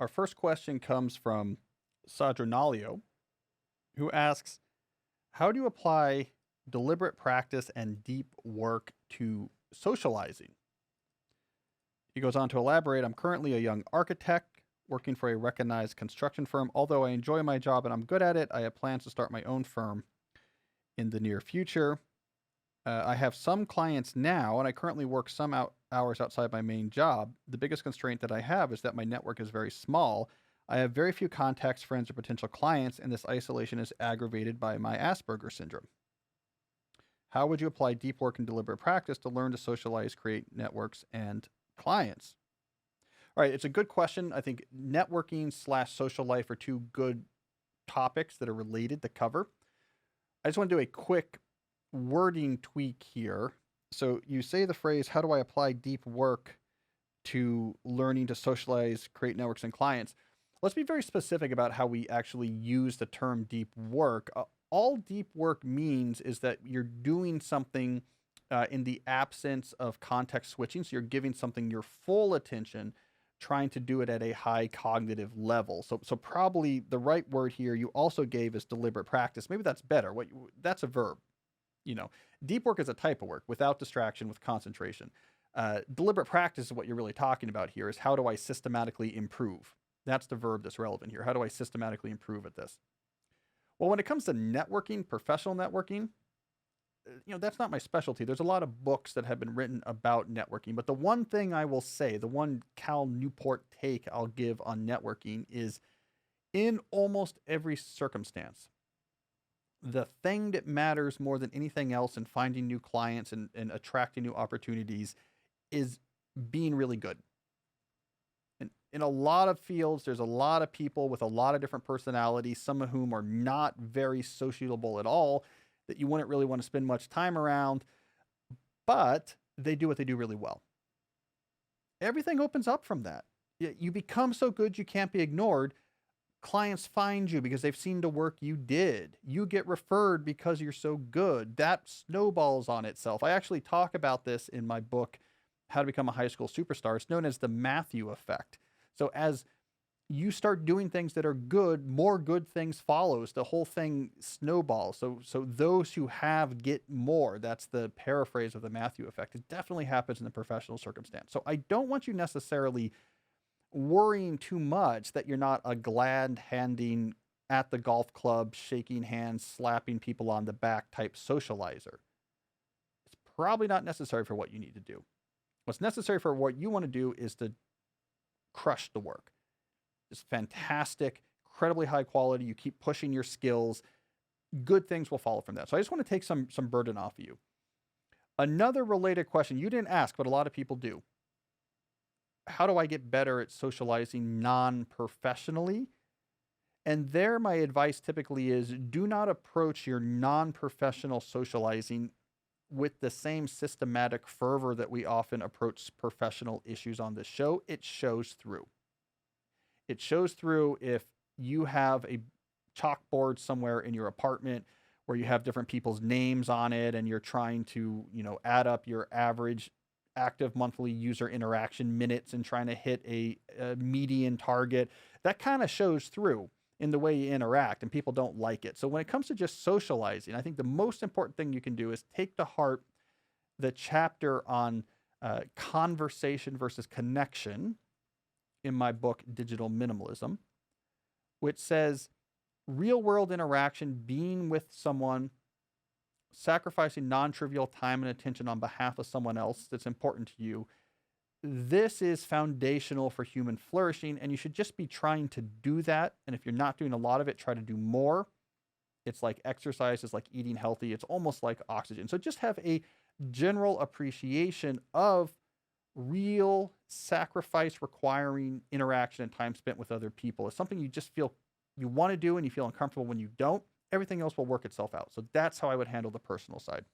Our first question comes from Sadronalio, who asks, how do you apply deliberate practice and deep work to socializing? He goes on to elaborate, I'm currently a young architect working for a recognized construction firm. Although I enjoy my job and I'm good at it, I have plans to start my own firm in the near future. I have some clients now, and I currently work some hours outside my main job. The biggest constraint that I have is that my network is very small. I have very few contacts, friends, or potential clients, and this isolation is aggravated by my Asperger's syndrome. How would you apply deep work and deliberate practice to learn to socialize, create networks, and clients? All right, it's a good question. I think networking / social life are two good topics that are related to cover. I just want to do a quick wording tweak here. So you say the phrase, how do I apply deep work to learning to socialize, create networks, and clients? Let's be very specific about how we actually use the term deep work. All deep work means is that you're doing something in the absence of context switching. So you're giving something your full attention, trying to do it at a high cognitive level. So probably the right word here you also gave is deliberate practice. Maybe that's better. That's a verb. Deep work is a type of work without distraction, with concentration. Deliberate practice is what you're really talking about here, is how do I systematically improve? That's the verb that's relevant here. How do I systematically improve at this? Well, when it comes to networking, professional networking, that's not my specialty. There's a lot of books that have been written about networking, but the one thing I will say, the one Cal Newport take I'll give on networking is, in almost every circumstance, the thing that matters more than anything else in finding new clients and attracting new opportunities is being really good. And in a lot of fields, there's a lot of people with a lot of different personalities, some of whom are not very sociable at all, that you wouldn't really want to spend much time around, but they do what they do really well. Everything opens up from that. You become so good you can't be ignored. Clients find you because they've seen the work you did. You get referred because you're so good. That snowballs on itself. I actually talk about this in my book, How to Become a High School Superstar. It's known as the Matthew effect. So as you start doing things that are good, more good things follows. The whole thing snowballs. So those who have get more. That's the paraphrase of the Matthew effect. It definitely happens in the professional circumstance. So I don't want you necessarily worrying too much that you're not a glad-handing, at the golf club, shaking hands, slapping people on the back type socializer. It's probably not necessary for what you need to do. What's necessary for what you want to do is to crush the work. It's fantastic, incredibly high quality. You keep pushing your skills. Good things will follow from that. So I just want to take some burden off of you. Another related question you didn't ask, but a lot of people do. How do I get better at socializing non-professionally? And there, my advice typically is, do not approach your non-professional socializing with the same systematic fervor that we often approach professional issues on this show. It shows through. It shows through if you have a chalkboard somewhere in your apartment where you have different people's names on it and you're trying to, add up your average active monthly user interaction minutes and trying to hit a median target. That kind of shows through in the way you interact, and people don't like it. So when it comes to just socializing, I think the most important thing you can do is take to heart the chapter on conversation versus connection in my book, Digital Minimalism, which says real world interaction, being with someone, sacrificing non-trivial time and attention on behalf of someone else that's important to you. This is foundational for human flourishing, and you should just be trying to do that. And if you're not doing a lot of it, try to do more. It's like exercise, it's like eating healthy. It's almost like oxygen. So just have a general appreciation of real sacrifice requiring interaction and time spent with other people. It's something you just feel you want to do and you feel uncomfortable when you don't. Everything else will work itself out. So that's how I would handle the personal side.